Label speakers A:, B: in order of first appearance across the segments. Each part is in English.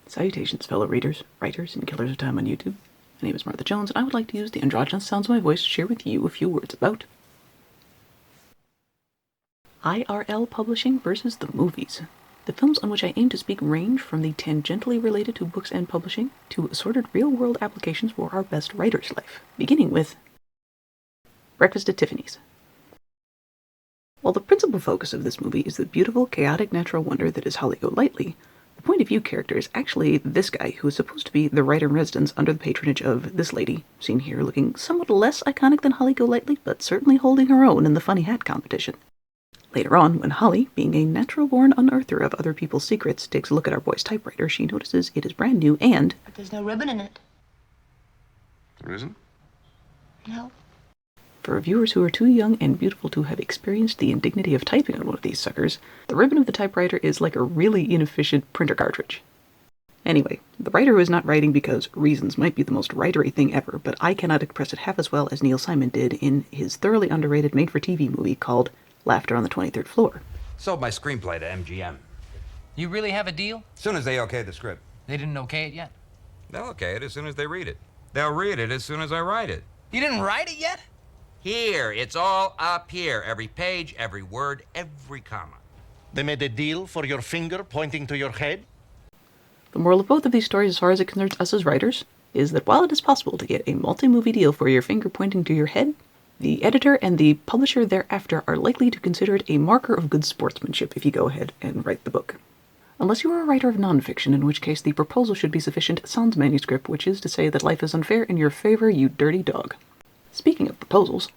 A: Salutations, fellow readers, writers, and killers of time on YouTube. My name is Martha Jones, and I would like to use the androgynous sounds of my voice to share with you a few words about IRL Publishing versus the movies. The films on which I aim to speak range from the tangentially related to books and publishing to assorted real-world applications for our best writer's life, beginning with Breakfast at Tiffany's. While the principal focus of this movie is the beautiful, chaotic natural wonder that is Holly Golightly, the point of view character is actually this guy, who is supposed to be the writer-in-residence under the patronage of this lady, seen here looking somewhat less iconic than Holly Golightly, but certainly holding her own in the funny hat competition. Later on, when Holly, being a natural-born unearther of other people's secrets, takes a look at our boy's typewriter, she notices it is brand new and...
B: But there's no ribbon in it.
C: There isn't?
B: No.
A: For viewers who are too young and beautiful to have experienced the indignity of typing on one of these suckers, the ribbon of the typewriter is like a really inefficient printer cartridge. Anyway, the writer is not writing because reasons might be the most writery thing ever, but I cannot express it half as well as Neil Simon did in his thoroughly underrated made-for-TV movie called Laughter on the 23rd Floor.
D: Sold my screenplay to MGM.
E: You really have a deal?
D: As soon as they okay the script.
E: They didn't okay it yet?
D: They'll okay it as soon as they read it. They'll read it as soon as I write it.
E: You didn't write it yet?
D: Here, it's all up here. Every page, every word, every comma.
F: They made a deal for your finger pointing to your head?
A: The moral of both of these stories, as far as it concerns us as writers, is that while it is possible to get a multi-movie deal for your finger pointing to your head, the editor and the publisher thereafter are likely to consider it a marker of good sportsmanship if you go ahead and write the book. Unless you are a writer of nonfiction, in which case the proposal should be sufficient sans manuscript, which is to say that life is unfair in your favor, you dirty dog. Speaking of proposals,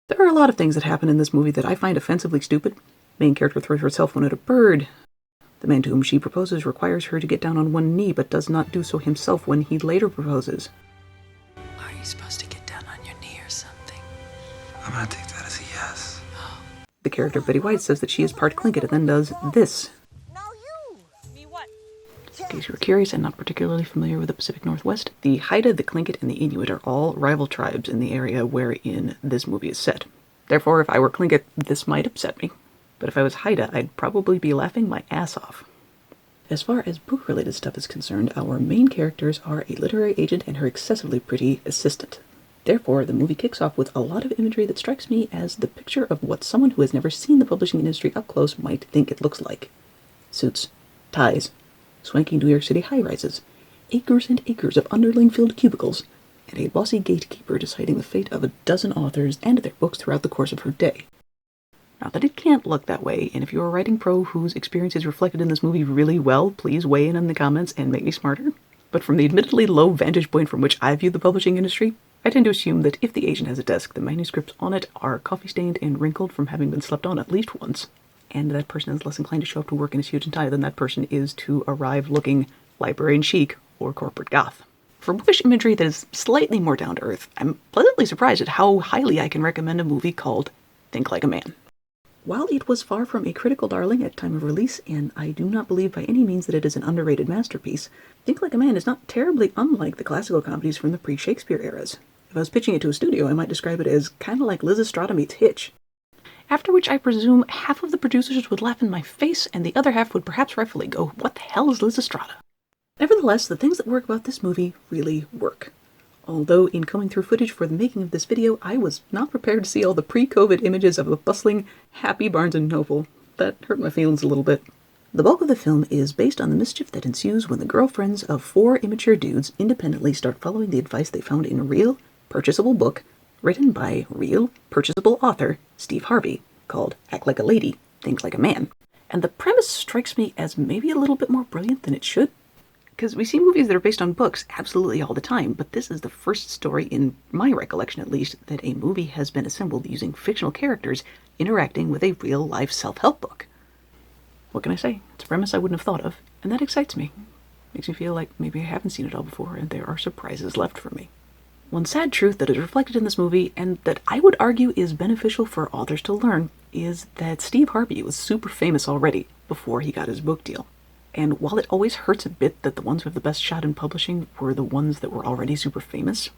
A: there are a lot of things that happen in this movie that I find offensively stupid. Main character throws her cell phone at a bird. The man to whom she proposes requires her to get down on one knee, but does not do so himself when he later proposes.
G: Are you supposed to get down on your knee or something?
C: I'm gonna take that as a yes.
A: The character Betty White says that she is part Tlingit and then does this.
B: No, you. Me what?
A: In case you were curious and not particularly familiar with the Pacific Northwest, the Haida, the Tlingit, and the Inuit are all rival tribes in the area wherein this movie is set. Therefore, if I were Tlingit, this might upset me. But if I was Haida, I'd probably be laughing my ass off. As far as book-related stuff is concerned, our main characters are a literary agent and her excessively pretty assistant. Therefore, the movie kicks off with a lot of imagery that strikes me as the picture of what someone who has never seen the publishing industry up close might think it looks like. Suits, ties, swanky New York City high-rises, acres and acres of underling-filled cubicles, and a bossy gatekeeper deciding the fate of a dozen authors and their books throughout the course of her day. Not that it can't look that way, and if you're a writing pro whose experience is reflected in this movie really well, please weigh in the comments and make me smarter. But from the admittedly low vantage point from which I view the publishing industry, I tend to assume that if the agent has a desk, the manuscripts on it are coffee-stained and wrinkled from having been slept on at least once, and that person is less inclined to show up to work in a suit and tie than that person is to arrive looking librarian chic or corporate goth. For bookish imagery that is slightly more down-to-earth, I'm pleasantly surprised at how highly I can recommend a movie called Think Like a Man. While it was far from a critical darling at time of release, and I do not believe by any means that it is an underrated masterpiece, Think Like a Man is not terribly unlike the classical comedies from the pre-Shakespeare eras. If I was pitching it to a studio, I might describe it as kinda like Liz Estrada meets Hitch. After which I presume half of the producers would laugh in my face, and the other half would perhaps rightfully go, what the hell is Liz Estrada? Nevertheless, the things that work about this movie really work. Although in combing through footage for the making of this video, I was not prepared to see all the pre-COVID images of a bustling, happy Barnes & Noble. That hurt my feelings a little bit. The bulk of the film is based on the mischief that ensues when the girlfriends of four immature dudes independently start following the advice they found in a real, purchasable book written by real, purchasable author Steve Harvey called Act Like a Lady, Think Like a Man. And the premise strikes me as maybe a little bit more brilliant than it should. Because we see movies that are based on books absolutely all the time, but this is the first story, in my recollection at least, that a movie has been assembled using fictional characters interacting with a real-life self-help book. What can I say? It's a premise I wouldn't have thought of, and that excites me. Makes me feel like maybe I haven't seen it all before, and there are surprises left for me. One sad truth that is reflected in this movie, and that I would argue is beneficial for authors to learn, is that Steve Harvey was super famous already before he got his book deal. And while it always hurts a bit that the ones who have the best shot in publishing were the ones that were already super famous,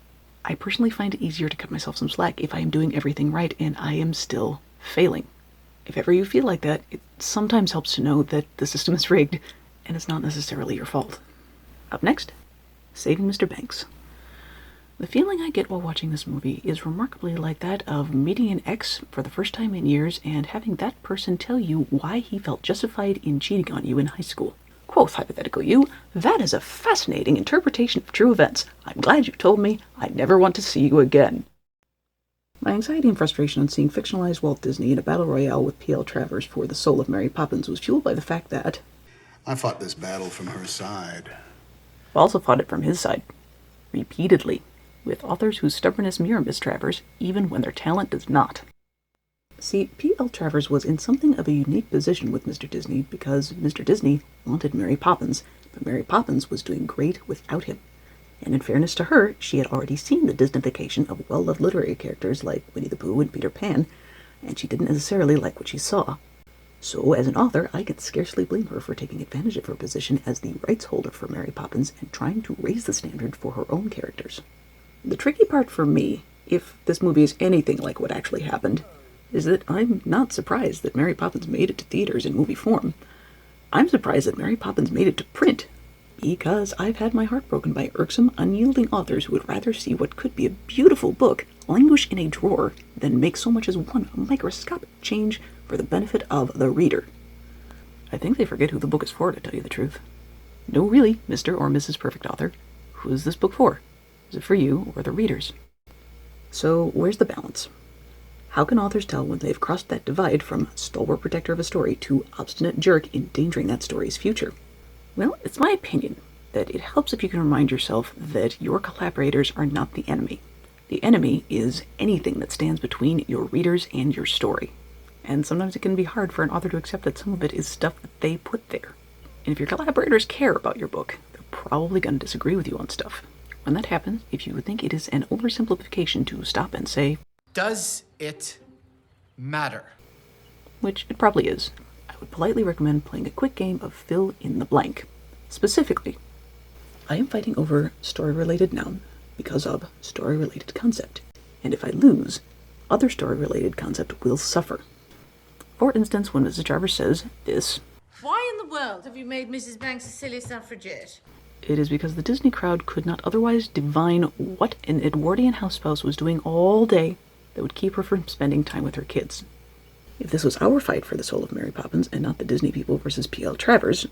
A: I personally find it easier to cut myself some slack if I am doing everything right and I am still failing. If ever you feel like that, it sometimes helps to know that the system is rigged and it's not necessarily your fault. Up next, Saving Mr. Banks. The feeling I get while watching this movie is remarkably like that of meeting an ex for the first time in years and having that person tell you why he felt justified in cheating on you in high school. Quoth hypothetical you, "That is a fascinating interpretation of true events. I'm glad you told me. I never want to see you again." My anxiety and frustration on seeing fictionalized Walt Disney in a battle royale with P.L. Travers for the soul of Mary Poppins was fueled by the fact that
H: I fought this battle from her side.
A: I also fought it from his side. Repeatedly. With authors whose stubbornness mirror Miss Travers, even when their talent does not. See, P.L. Travers was in something of a unique position with Mr. Disney because Mr. Disney wanted Mary Poppins, but Mary Poppins was doing great without him. And in fairness to her, she had already seen the Disneyfication of well-loved literary characters like Winnie the Pooh and Peter Pan, and she didn't necessarily like what she saw. So, as an author, I could scarcely blame her for taking advantage of her position as the rights holder for Mary Poppins and trying to raise the standard for her own characters. The tricky part for me, if this movie is anything like what actually happened, is that I'm not surprised that Mary Poppins made it to theaters in movie form. I'm surprised that Mary Poppins made it to print, because I've had my heart broken by irksome, unyielding authors who would rather see what could be a beautiful book languish in a drawer than make so much as one microscopic change for the benefit of the reader. I think they forget who the book is for, to tell you the truth. No, really, Mr. or Mrs. Perfect Author, who is this book for? Is it for you or the readers? So, where's the balance? How can authors tell when they've crossed that divide from stalwart protector of a story to obstinate jerk endangering that story's future? Well, it's my opinion that it helps if you can remind yourself that your collaborators are not the enemy. The enemy is anything that stands between your readers and your story. And sometimes it can be hard for an author to accept that some of it is stuff that they put there. And if your collaborators care about your book, they're probably going to disagree with you on stuff. When that happens, if you think it is an oversimplification to stop and say,
I: does it matter?
A: Which it probably is, I would politely recommend playing a quick game of fill in the blank. Specifically, I am fighting over story-related noun because of story-related concept, and if I lose, other story-related concept will suffer. For instance, when Mrs. Travers says this,
J: "Why in the world have you made Mrs. Banks a silly suffragette?"
A: it is because the Disney crowd could not otherwise divine what an Edwardian housespouse was doing all day that would keep her from spending time with her kids. If this was our fight for the soul of Mary Poppins and not the Disney people versus P.L. Travers,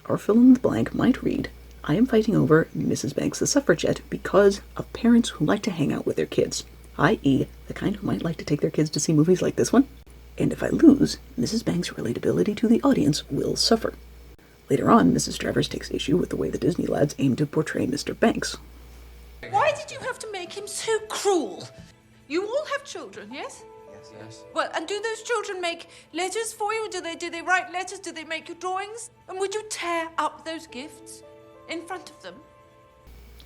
A: our fill in the blank might read, I am fighting over Mrs. Banks the suffragette because of parents who like to hang out with their kids, i.e. the kind who might like to take their kids to see movies like this one. And if I lose, Mrs. Banks' relatability to the audience will suffer. Later on, Mrs. Travers takes issue with the way the Disney lads aim to portray Mr. Banks.
J: Why did you have to make him so cruel? You all have children, yes?
I: Yes.
J: Well, and do those children make letters for you? Do they write letters? Do they make you drawings? And would you tear up those gifts in front of them?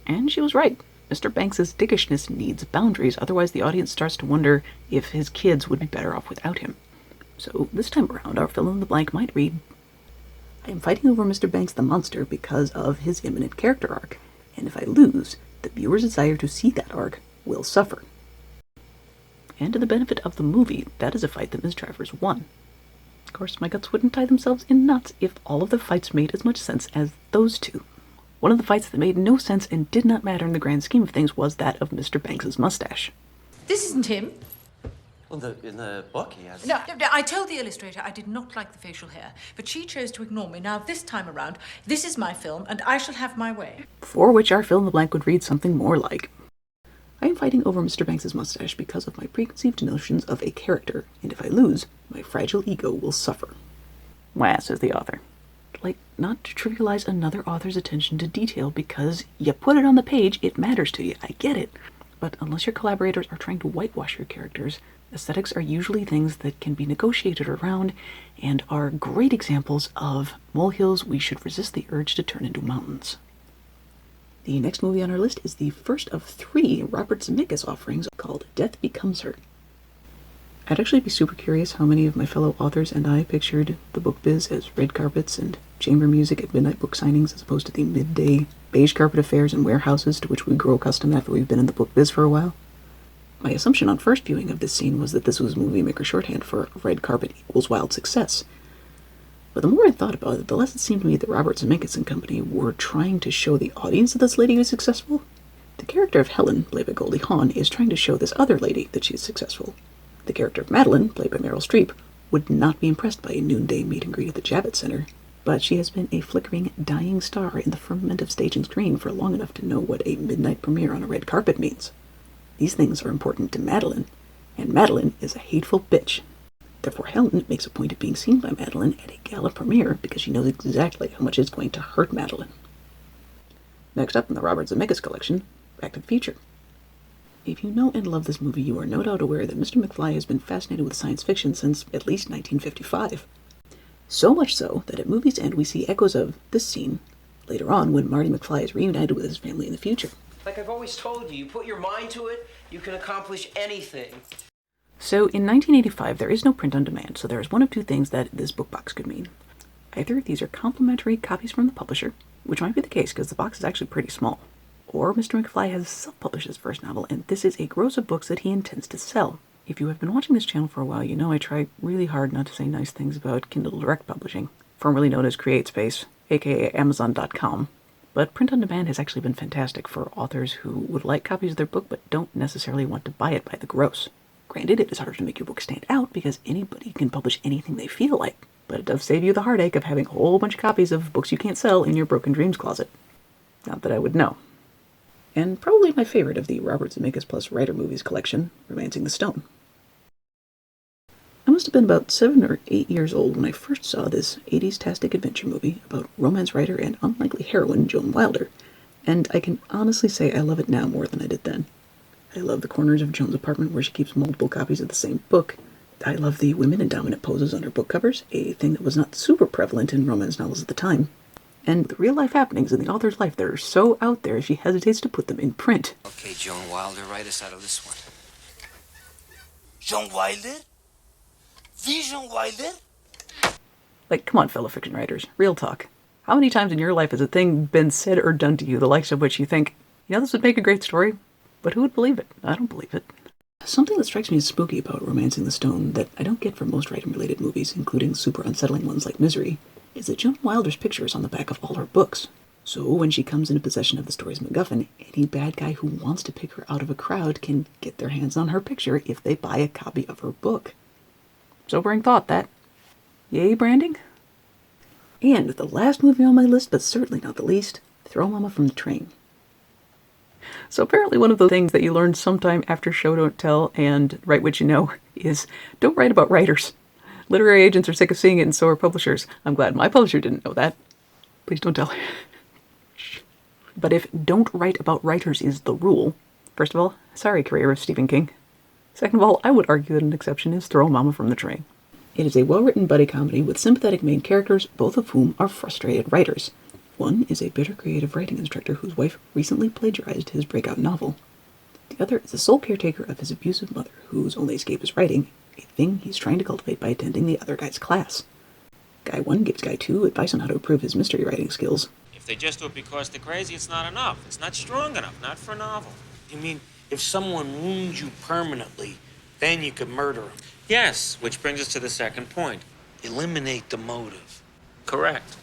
A: And she was right. Mr. Banks's dickishness needs boundaries, otherwise the audience starts to wonder if his kids would be better off without him. So this time around, our fill in the blank might read, I am fighting over Mr. Banks the monster because of his imminent character arc, and if I lose, the viewer's desire to see that arc will suffer. And to the benefit of the movie, that is a fight that Ms. Travers won. Of course, my guts wouldn't tie themselves in knots if all of the fights made as much sense as those two. One of the fights that made no sense and did not matter in the grand scheme of things was that of Mr. Banks's mustache.
J: This isn't him.
K: Well, in the book, he has...
J: No, I told the illustrator I did not like the facial hair, but she chose to ignore me. Now, this time around, this is my film, and I shall have my way.
A: For which our fill in the blank would read something more like, I am fighting over Mr. Banks's mustache because of my preconceived notions of a character, and if I lose, my fragile ego will suffer. Wah, says the author. Like, not to trivialize another author's attention to detail because you put it on the page, it matters to you, I get it. But unless your collaborators are trying to whitewash your characters, aesthetics are usually things that can be negotiated around and are great examples of molehills we should resist the urge to turn into mountains. The next movie on our list is the first of 3 Robert Zemeckis offerings called Death Becomes Her. I'd actually be super curious how many of my fellow authors and I pictured the book biz as red carpets and chamber music at midnight book signings as opposed to the midday beige carpet affairs and warehouses to which we grow accustomed after we've been in the book biz for a while. My assumption on first viewing of this scene was that this was movie maker shorthand for red carpet equals wild success. But the more I thought about it, the less it seemed to me that Robert Zemeckis and company were trying to show the audience that this lady was successful. The character of Helen, played by Goldie Hawn, is trying to show this other lady that she's successful. The character of Madeline, played by Meryl Streep, would not be impressed by a noonday meet and greet at the Javits Center, but she has been a flickering, dying star in the firmament of stage and screen for long enough to know what a midnight premiere on a red carpet means. These things are important to Madeline, and Madeline is a hateful bitch. Therefore, Helen makes a point of being seen by Madeline at a gala premiere because she knows exactly how much it's going to hurt Madeline. Next up in the Robert Zemeckis collection, Back to the Future. If you know and love this movie, you are no doubt aware that Mr. McFly has been fascinated with science fiction since at least 1955. So much so that at movie's end we see echoes of this scene later on when Marty McFly is reunited with his family in the future.
L: Like I've always told you, you put your mind to it, you can accomplish anything.
A: So in 1985, there is no print on demand, so there is one of two things that this book box could mean. Either these are complimentary copies from the publisher, which might be the case because the box is actually pretty small, or Mr. McFly has self-published his first novel, and this is a gross of books that he intends to sell. If you have been watching this channel for a while, you know I try really hard not to say nice things about Kindle Direct Publishing, formerly known as CreateSpace, aka Amazon.com. But print on demand has actually been fantastic for authors who would like copies of their book but don't necessarily want to buy it by the gross. Granted, it is harder to make your book stand out because anybody can publish anything they feel like, but it does save you the heartache of having a whole bunch of copies of books you can't sell in your broken dreams closet. Not that I would know. And probably my favorite of the Robert Zemeckis plus writer movies collection, Romancing the Stone. I must have been about 7 or 8 years old when I first saw this 80s-tastic adventure movie about romance writer and unlikely heroine Joan Wilder, and I can honestly say I love it now more than I did then. I love the corners of Joan's apartment where she keeps multiple copies of the same book. I love the women in dominant poses on her book covers, a thing that was not super prevalent in romance novels at the time. And the real-life happenings in the author's life that are so out there she hesitates to put them in print.
K: Okay, Joan Wilder, write us out of this one.
M: Joan Wilder? The Joan Wilder?
A: Like, come on, fellow fiction writers, real talk. How many times in your life has a thing been said or done to you, the likes of which you think, you know, this would make a great story? But who would believe it? I don't believe it. Something that strikes me as spooky about Romancing the Stone that I don't get from most writing-related movies, including super unsettling ones like Misery, is that Joan Wilder's picture is on the back of all her books. So when she comes into possession of the story's MacGuffin, any bad guy who wants to pick her out of a crowd can get their hands on her picture if they buy a copy of her book. Sobering thought, that. Yay, branding? And the last movie on my list, but certainly not the least, Throw Mama from the Train. So apparently one of the things that you learn sometime after Show Don't Tell and Write What You Know is don't write about writers. Literary agents are sick of seeing it and so are publishers. I'm glad my publisher didn't know that. Please don't tell. But if don't write about writers is the rule, first of all, sorry career of Stephen King. Second of all, I would argue that an exception is Throw Mama from the Train. It is a well-written buddy comedy with sympathetic main characters, both of whom are frustrated writers. One is a bitter creative writing instructor whose wife recently plagiarized his breakout novel. The other is the sole caretaker of his abusive mother, whose only escape is writing, a thing he's trying to cultivate by attending the other guy's class. Guy 1 gives Guy 2 advice on how to improve his mystery writing skills.
N: If they just do it because they're crazy, it's not enough. It's not strong enough, not for a novel.
M: You mean if someone wounds you permanently, then you could murder them?
N: Yes, which brings us to the second point.
M: Eliminate the motive.
N: Correct.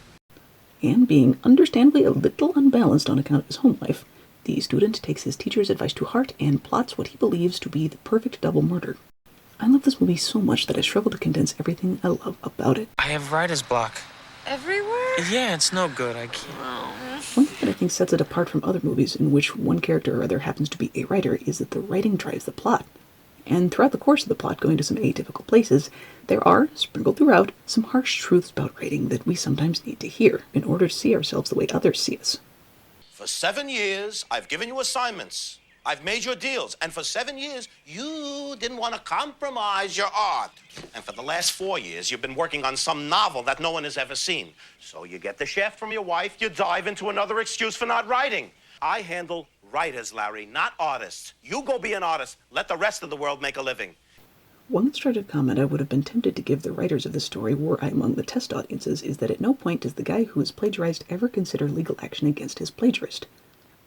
A: And being understandably a little unbalanced on account of his home life, the student takes his teacher's advice to heart and plots what he believes to be the perfect double murder. I love this movie so much that I struggle to condense everything I love about it.
N: I have writer's block.
J: Everywhere?
N: Yeah, it's no good. I can't.
A: One thing that I think sets it apart from other movies in which one character or other happens to be a writer is that the writing drives the plot. And throughout the course of the plot going to some atypical places, there are, sprinkled throughout, some harsh truths about writing that we sometimes need to hear in order to see ourselves the way others see us.
M: For 7 years, I've given you assignments. I've made your deals. And for 7 years, you didn't want to compromise your art. And for the last 4 years, you've been working on some novel that no one has ever seen. So you get the shaft from your wife, you dive into another excuse for not writing. I handle writers, Larry, not artists. You go be an artist. Let the rest of the world make a living.
A: One constructive comment I would have been tempted to give the writers of this story were I among the test audiences is that at no point does the guy who is plagiarized ever consider legal action against his plagiarist.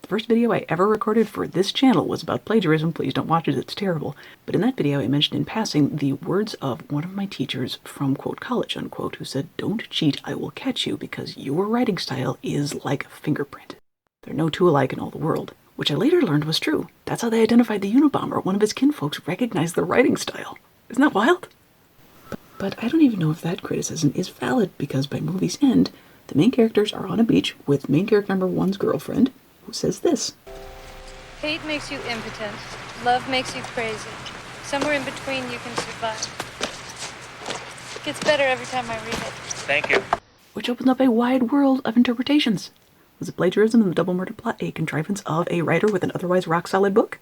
A: The first video I ever recorded for this channel was about plagiarism. Please don't watch it, it's terrible. But in that video I mentioned in passing the words of one of my teachers from, quote, college, unquote, who said, "Don't cheat, I will catch you, because your writing style is like a fingerprint. There are no two alike in all the world." Which I later learned was true. That's how they identified the Unabomber. One of his kinfolks recognized the writing style. Isn't that wild? But I don't even know if that criticism is valid, because by movie's end, the main characters are on a beach with main character number 1's girlfriend, who says this.
O: Hate makes you impotent. Love makes you crazy. Somewhere in between you can survive. It gets better every time I read it.
F: Thank you.
A: Which opens up a wide world of interpretations. Was the plagiarism in the double murder plot a contrivance of a writer with an otherwise rock-solid book?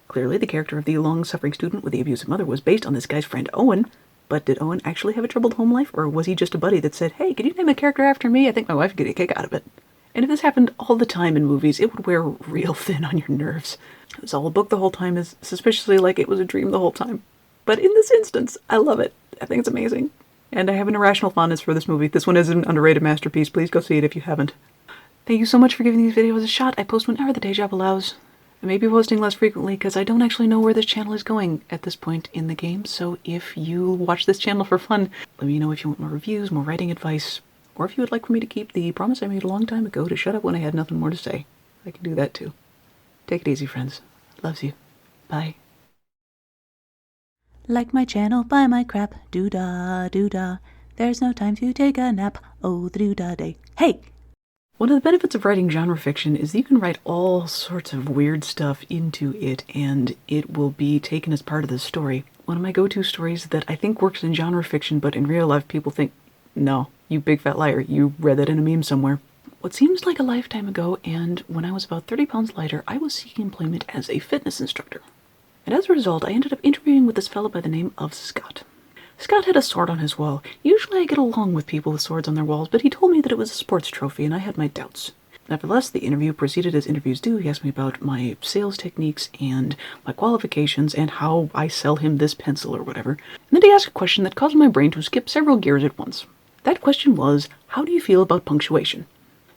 A: Clearly, the character of the long-suffering student with the abusive mother was based on this guy's friend Owen, but did Owen actually have a troubled home life, or was he just a buddy that said, "Hey, could you name a character after me? I think my wife would get a kick out of it." And if this happened all the time in movies, it would wear real thin on your nerves. It was all a book the whole time is suspiciously like it was a dream the whole time. But in this instance, I love it. I think it's amazing. And I have an irrational fondness for this movie. This one is an underrated masterpiece. Please go see it if you haven't. Thank you so much for giving these videos a shot. I post whenever the day job allows. I may be posting less frequently because I don't actually know where this channel is going at this point in the game, so if you watch this channel for fun, let me know if you want more reviews, more writing advice, or if you would like for me to keep the promise I made a long time ago to shut up when I had nothing more to say. I can do that too. Take it easy, friends. Loves you. Bye.
P: Like my channel, buy my crap, doo-dah, doo-dah. There's no time to take a nap, oh the doo-dah day. Hey!
A: One of the benefits of writing genre fiction is that you can write all sorts of weird stuff into it, and it will be taken as part of the story. One of my go-to stories that I think works in genre fiction, but in real life people think, no, you big fat liar, you read that in a meme somewhere. What seems like a lifetime ago, and when I was about 30 pounds lighter, I was seeking employment as a fitness instructor. And as a result, I ended up interviewing with this fellow by the name of Scott. Scott had a sword on his wall. Usually I get along with people with swords on their walls, but he told me that it was a sports trophy, and I had my doubts. Nevertheless, the interview proceeded as interviews do. He asked me about my sales techniques and my qualifications and how I sell him this pencil or whatever. And then he asked a question that caused my brain to skip several gears at once. That question was, how do you feel about punctuation?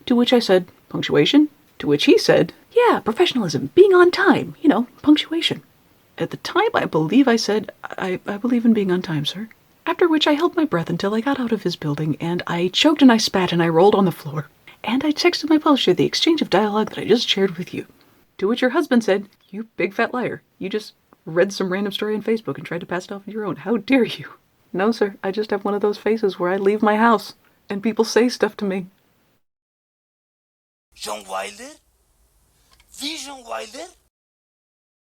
A: To which I said, punctuation? To which he said, yeah, professionalism, being on time, you know, punctuation. At the time, I believe I said, I believe in being on time, sir. After which I held my breath until I got out of his building, and I choked and I spat and I rolled on the floor. And I texted my publisher the exchange of dialogue that I just shared with you. To which your husband said, you big fat liar. You just read some random story on Facebook and tried to pass it off as your own. How dare you? No, sir, I just have one of those faces where I leave my house, and people say stuff to me.
Q: John Wilder? The John Wilder?